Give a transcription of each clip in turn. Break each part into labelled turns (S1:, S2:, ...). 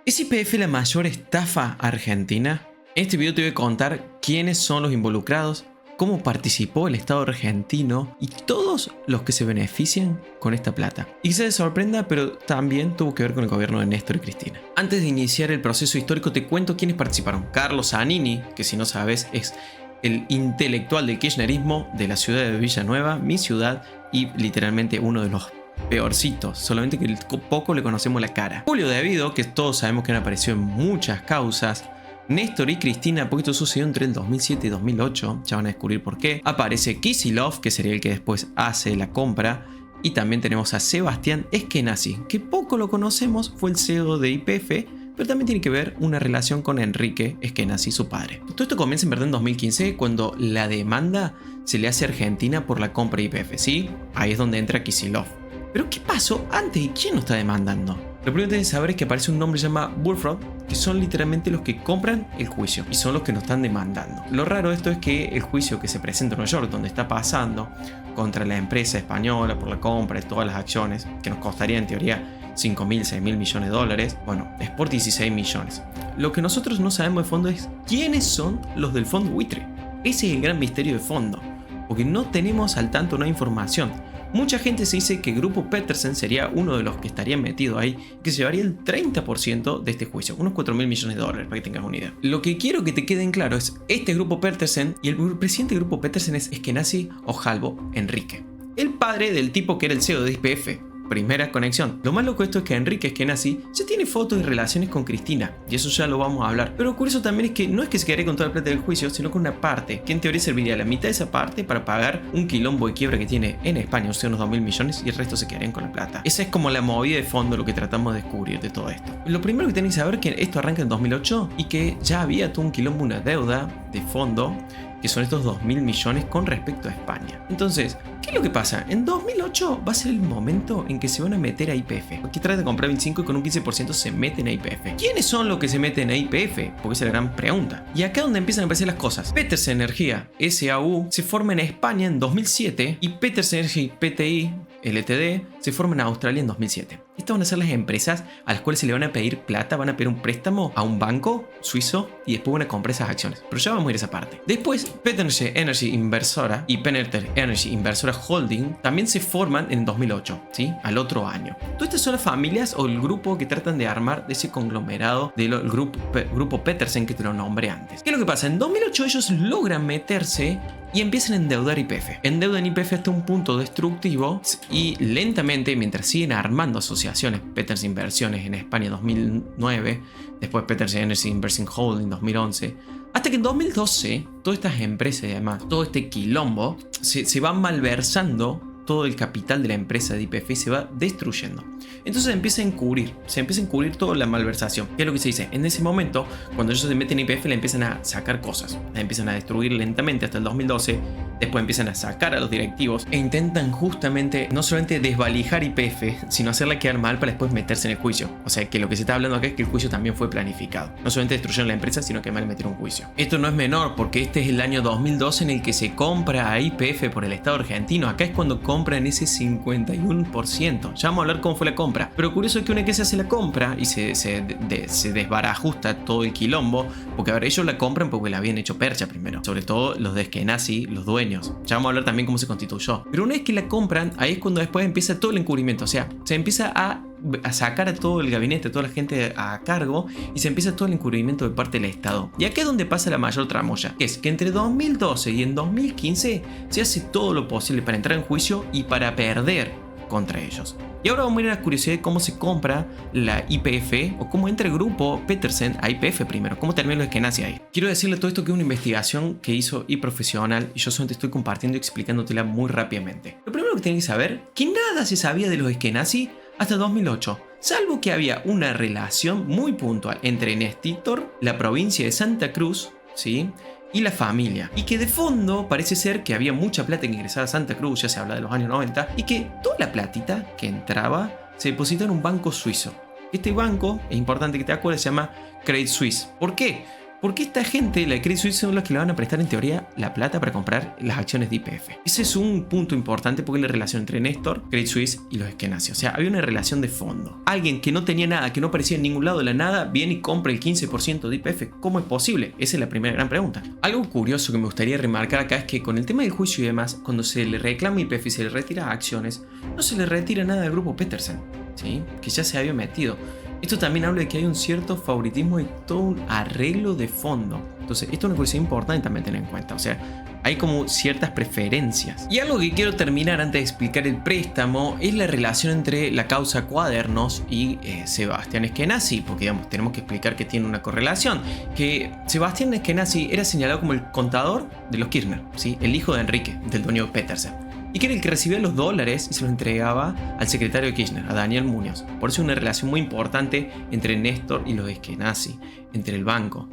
S1: ¿Es YPF la mayor estafa argentina? En este video te voy a contar quiénes son los involucrados, cómo participó el Estado argentino y todos los que se benefician con esta plata. Y quizás te sorprenda, pero también tuvo que ver con el gobierno de Néstor y Cristina. Antes de iniciar el proceso histórico te cuento quiénes participaron. Carlos Zanini, que si no sabes es el intelectual del kirchnerismo de la ciudad de Villanueva, mi ciudad, y literalmente uno de los peorcitos, solamente que poco le conocemos la cara. Julio Devido, que todos sabemos que han aparecido en muchas causas. Néstor y Cristina, porque esto sucedió entre el 2007 y 2008, ya van a descubrir por qué. Aparece Kicillof, que sería el que después hace la compra. Y también tenemos a Sebastián Eskenazi, que poco lo conocemos, fue el CEO de YPF, pero también tiene que ver una relación con Enrique Eskenazi, su padre. Todo esto comienza en verdad en 2015, cuando la demanda se le hace a Argentina por la compra de YPF, ¿sí? Ahí es donde entra Kicillof. Pero ¿qué pasó antes y quién lo está demandando? Lo primero que tienen que saber es que aparece un nombre llamado Bullfrog, que son literalmente los que compran el juicio y son los que nos están demandando. Lo raro de esto es que el juicio que se presenta en Nueva York, donde está pasando contra la empresa española por la compra de todas las acciones, que nos costaría en teoría 5.000, 6.000 millones de dólares, bueno, es por 16 millones. Lo que nosotros no sabemos de fondo es quiénes son los del fondo buitre. Ese es el gran misterio de fondo, porque no tenemos al tanto una información. Mucha gente se dice que Grupo Petersen sería uno de los que estarían metidos ahí, que se llevaría el 30% de este juicio, unos 4.000 millones de dólares, para que tengas una idea. Lo que quiero que te quede en claro es este Grupo Petersen, y el presidente del Grupo Petersen es Eskenazi Ojalvo Enrique, el padre del tipo que era el CEO de YPF. Primera conexión. Lo más loco de esto es que Enrique Eskenazi ya tiene fotos y relaciones con Cristina, y eso ya lo vamos a hablar. Pero lo curioso también es que no es que se quedaría con toda la plata del juicio, sino con una parte, que en teoría serviría la mitad de esa parte para pagar un quilombo de quiebra que tiene en España, o sea, unos 2.000 millones, y el resto se quedarían con la plata. Esa es como la movida de fondo, lo que tratamos de descubrir de todo esto. Lo primero que tenéis que saber es que esto arranca en 2008 y que ya había todo un quilombo, una deuda de fondo, que son estos 2.000 millones con respecto a España. Entonces, ¿qué es lo que pasa? En 2008 va a ser el momento en que se van a meter a YPF. Aquí trata de comprar 25 y con un 15% se meten a YPF. ¿Quiénes son los que se meten a YPF? Porque esa es la gran pregunta. Y acá es donde empiezan a aparecer las cosas. Petersen Energía, SAU, se forma en España en 2007 y Petersen Energy, PTI, LTD, se forma en Australia en 2007. Estas van a ser las empresas a las cuales se le van a pedir plata, van a pedir un préstamo a un banco suizo y después van a comprar esas acciones. Pero ya vamos a ir a esa parte. Después, Petersen Energy Inversora y Petersen Energy Inversora Holding también se forman en 2008, ¿sí? Al otro año. Todas estas son las familias o el grupo que tratan de armar de ese conglomerado del grupo Petersen que te lo nombré antes. ¿Qué es lo que pasa? En 2008 ellos logran meterse y empiezan a endeudar YPF. Endeudan YPF hasta un punto destructivo y lentamente, mientras siguen armando asociaciones, Petersen Inversiones en España 2009, después Petersen Energy Inversing Holding 2011, hasta que en 2012 todas estas empresas y además todo este quilombo se va malversando. Todo el capital de la empresa de YPF se va destruyendo. Entonces se empieza a encubrir toda la malversación. ¿Qué es lo que se dice? En ese momento, cuando ellos se meten en YPF, le empiezan a sacar cosas. La empiezan a destruir lentamente hasta el 2012. Después empiezan a sacar a los directivos e intentan justamente no solamente desvalijar YPF, sino hacerla quedar mal para después meterse en el juicio. O sea que lo que se está hablando acá es que el juicio también fue planificado. No solamente destruyeron la empresa, sino que además le metieron un juicio. Esto no es menor porque este es el año 2012 en el que se compra a YPF por el Estado argentino. Acá es cuando compran ese 51%. Ya vamos a hablar cómo fue la compra. Pero curioso es que una vez que se hace la compra y se desbarajusta todo el quilombo, porque a ver, ellos la compran porque la habían hecho percha primero. Sobre todo los de Eskenazi, los dueños. Ya vamos a hablar también cómo se constituyó. Pero una vez que la compran, ahí es cuando después empieza todo el encubrimiento. O sea, se empieza a sacar a todo el gabinete, a toda la gente a cargo y se empieza todo el encubrimiento de parte del Estado. Y acá es donde pasa la mayor tramoya, que es que entre 2012 y en 2015 se hace todo lo posible para entrar en juicio y para perder contra ellos. Y ahora vamos a ir a la curiosidad de cómo se compra la YPF o cómo entra el grupo Petersen a YPF primero, cómo termina lo que nace ahí. Quiero decirle todo esto que es una investigación que hizo profesional y yo solamente estoy compartiendo y explicándotela muy rápidamente. Lo primero que tienes que saber, que nada se sabía de los Eskenazi hasta 2008, salvo que había una relación muy puntual entre Néstor, la provincia de Santa Cruz, ¿sí?, y la familia, y que de fondo parece ser que había mucha plata que ingresaba a Santa Cruz, ya se habla de los años 90, y que toda la platita que entraba se depositaba en un banco suizo. Este banco, es importante que te acuerdes, se llama Credit Suisse. ¿Por qué? Porque esta gente, la de Credit Suisse, son los que le van a prestar en teoría la plata para comprar las acciones de YPF. Ese es un punto importante porque es la relación entre Néstor, Credit Suisse y los Eskenazi. O sea, había una relación de fondo. Alguien que no tenía nada, que no aparecía en ningún lado de la nada, viene y compra el 15% de YPF. ¿Cómo es posible? Esa es la primera gran pregunta. Algo curioso que me gustaría remarcar acá es que con el tema del juicio y demás, cuando se le reclama YPF y se le retira acciones, no se le retira nada del grupo Petersen, ¿sí? Que ya se había metido. Esto también habla de que hay un cierto favoritismo y todo un arreglo de fondo. Entonces, esto es una cosa importante también tener en cuenta. O sea, hay como ciertas preferencias. Y algo que quiero terminar antes de explicar el préstamo es la relación entre la causa Cuadernos y Sebastián Eskenazi. Porque, digamos, tenemos que explicar que tiene una correlación. Que Sebastián Eskenazi era señalado como el contador de los Kirchner, ¿sí? El hijo de Enrique, del dueño Petersen. Y que era el que recibía los dólares y se los entregaba al secretario de Kirchner, a Daniel Muñoz. Por eso hay una relación muy importante entre Néstor y los Eskenazi, entre el banco.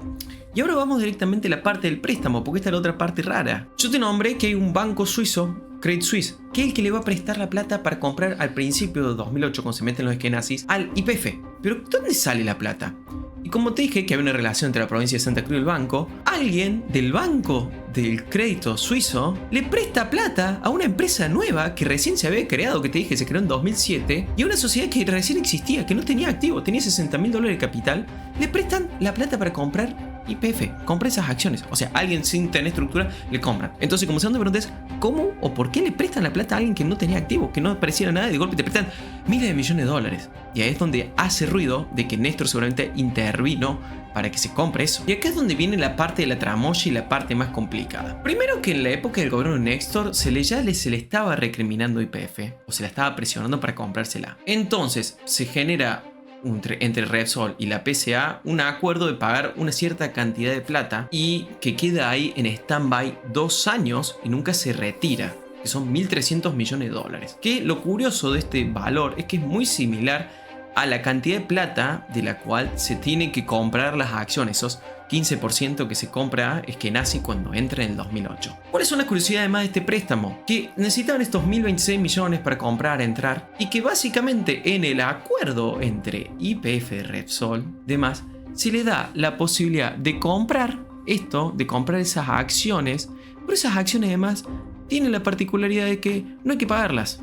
S1: Y ahora vamos directamente a la parte del préstamo, porque esta es la otra parte rara. Yo te nombré que hay un banco suizo, Credit Suisse, que es el que le va a prestar la plata para comprar al principio de 2008, cuando se meten los Eskenazis, al YPF. Pero ¿dónde sale la plata? Y como te dije que había una relación entre la provincia de Santa Cruz y el banco, alguien del banco del crédito suizo le presta plata a una empresa nueva que recién se había creado, que te dije se creó en 2007, y a una sociedad que recién existía, que no tenía activo, tenía $60.000 de capital, le prestan la plata para comprar YPF, compra esas acciones. O sea, alguien sin tener estructura le compran. Entonces, como segunda pregunta es, ¿cómo o por qué le prestan la plata a alguien que no tenía activo, que no apareciera nada y de golpe te prestan miles de millones de dólares? Y ahí es donde hace ruido de que Néstor seguramente intervino para que se compre eso. Y acá es donde viene la parte de la tramoya y la parte más complicada. Primero que en la época del gobierno de Néstor se le estaba recriminando YPF, o se la estaba presionando para comprársela. Entonces se genera entre Repsol y la PSA un acuerdo de pagar una cierta cantidad de plata y que queda ahí en stand-by 2 años y nunca se retira, que son 1.300 millones de dólares. Que lo curioso de este valor es que es muy similar a la cantidad de plata de la cual se tiene que comprar las acciones, esos 15% que se compra Eskenazi cuando entra en el 2008. ¿Cuál es una curiosidad además de este préstamo? Que necesitaban estos 1.026 millones para comprar, entrar, y que básicamente en el acuerdo entre YPF y Repsol, demás, se le da la posibilidad de comprar esto, de comprar esas acciones, pero esas acciones además tienen la particularidad de que no hay que pagarlas.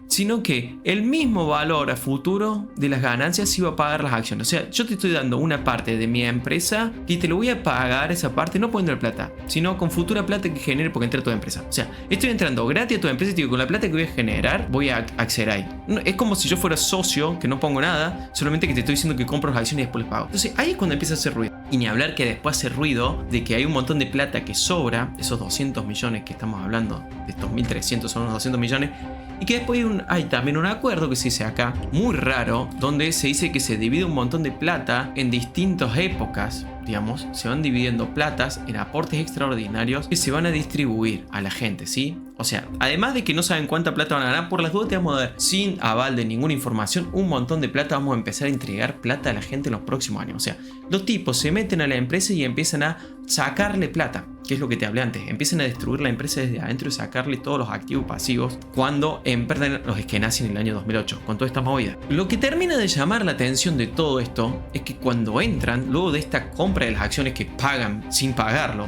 S1: Sino que el mismo valor a futuro de las ganancias iba a pagar las acciones. O sea, yo te estoy dando una parte de mi empresa y te lo voy a pagar esa parte no poniendo la plata, sino con futura plata que genere porque entra a tu empresa. O sea, estoy entrando gratis a tu empresa y te digo, con la plata que voy a generar voy a acceder ahí. Es como si yo fuera socio, que no pongo nada, solamente que te estoy diciendo que compro las acciones y después les pago. Entonces ahí es cuando empieza a hacer ruido. Y ni hablar que después hace ruido de que hay un montón de plata que sobra, esos 200 millones que estamos hablando, de estos 1.300 son unos 200 millones, y que después hay también un acuerdo que se dice acá, muy raro, donde se dice que se divide un montón de plata en distintas épocas, digamos, se van dividiendo platas en aportes extraordinarios que se van a distribuir a la gente, ¿sí? O sea, además de que no saben cuánta plata van a ganar, por las dudas te vamos a dar, sin aval de ninguna información, un montón de plata. Vamos a empezar a entregar plata a la gente en los próximos años. O sea, los tipos se meten a la empresa y empiezan a sacarle plata, que es lo que te hablé antes. Empiezan a destruir la empresa desde adentro y sacarle todos los activos pasivos cuando emprenden los Eskenazi en el año 2008, con toda esta movida. Lo que termina de llamar la atención de todo esto es que cuando entran, luego de esta compra de las acciones que pagan sin pagarlo,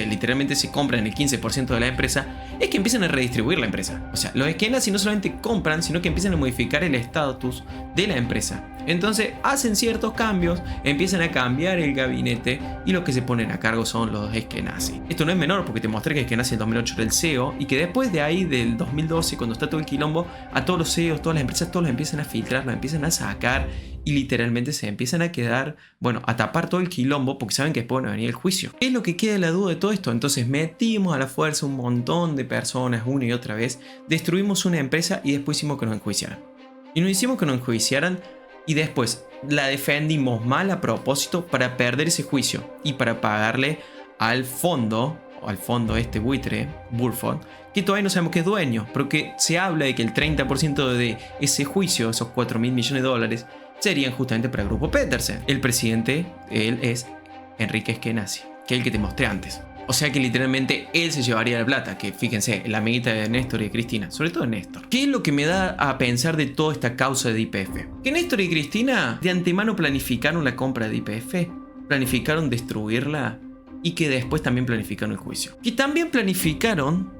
S1: literalmente se compran el 15% de la empresa, es que empiezan a redistribuir la empresa. O sea, los Eskenazi no solamente compran, sino que empiezan a modificar el estatus de la empresa. Entonces hacen ciertos cambios, empiezan a cambiar el gabinete y los que se ponen a cargo son los Eskenazi. Esto no es menor porque te mostré que Eskenazi en 2008 era el CEO y que después de ahí, del 2012, cuando está todo el quilombo, a todos los CEOs, todas las empresas, todos los empiezan a filtrar, los empiezan a sacar y literalmente se empiezan a quedar, bueno, a tapar todo el quilombo porque saben que después van a venir el juicio. ¿Qué es lo que queda de la duda de todo esto? Entonces metimos a la fuerza un montón de personas una y otra vez, destruimos una empresa y después hicimos que nos enjuiciaran. Y nos hicimos que nos enjuiciaran y después la defendimos mal a propósito para perder ese juicio y para pagarle al fondo este buitre, Burford, que todavía no sabemos qué es dueño, pero que se habla de que el 30% de ese juicio, esos 4.000 millones de dólares, serían justamente para el grupo Petersen. El presidente, él es Enrique Eskenazi, que es el que te mostré antes. O sea que literalmente él se llevaría la plata, que fíjense, la amiguita de Néstor y de Cristina, sobre todo de Néstor. ¿Qué es lo que me da a pensar de toda esta causa de YPF? Que Néstor y Cristina de antemano planificaron la compra de YPF, planificaron destruirla y que después también planificaron el juicio. Y también planificaron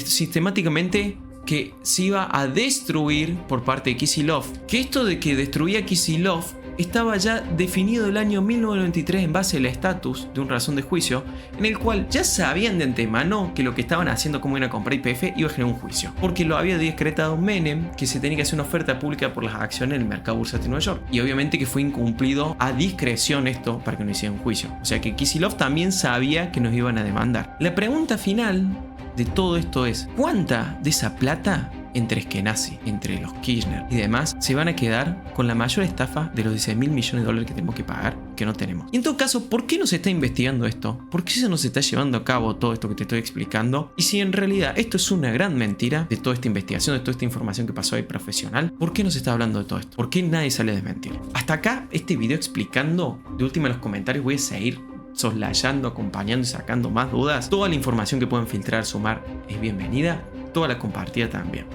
S1: sistemáticamente que se iba a destruir por parte de Kisilov. Que esto de que destruía Kisilov estaba ya definido el año 1993 en base al estatus de una razón de juicio, en el cual ya sabían de antemano que lo que estaban haciendo como iban a comprar YPF iba a generar un juicio, porque lo había decretado Menem, que se tenía que hacer una oferta pública por las acciones en el mercado bursátil de Nueva York, y obviamente que fue incumplido a discreción esto para que no hiciera un juicio. O sea que Kisilov también sabía que nos iban a demandar. La pregunta final de todo esto es: ¿cuánta de esa plata entre Eskenazi, entre los Kirchner y demás se van a quedar con la mayor estafa de los 16.000 millones de dólares que tenemos que pagar, que no tenemos? Y en todo caso, ¿por qué no se está investigando esto? ¿Por qué se nos está llevando a cabo todo esto que te estoy explicando? Y si en realidad esto es una gran mentira de toda esta investigación, de toda esta información que pasó ahí profesional, ¿por qué no se está hablando de todo esto? ¿Por qué nadie sale a desmentir? Hasta acá este video explicando, de última en los comentarios voy a seguir soslayando, acompañando y sacando más dudas. Toda la información que pueden filtrar, sumar es bienvenida, toda la compartida también.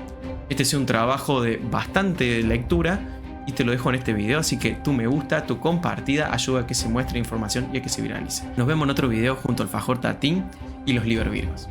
S1: Este es un trabajo de bastante lectura y te lo dejo en este video, así que tu me gusta, tu compartida ayuda a que se muestre información y a que se viralice. Nos vemos en otro video junto al Fajor Tatín y los Liber Virgos.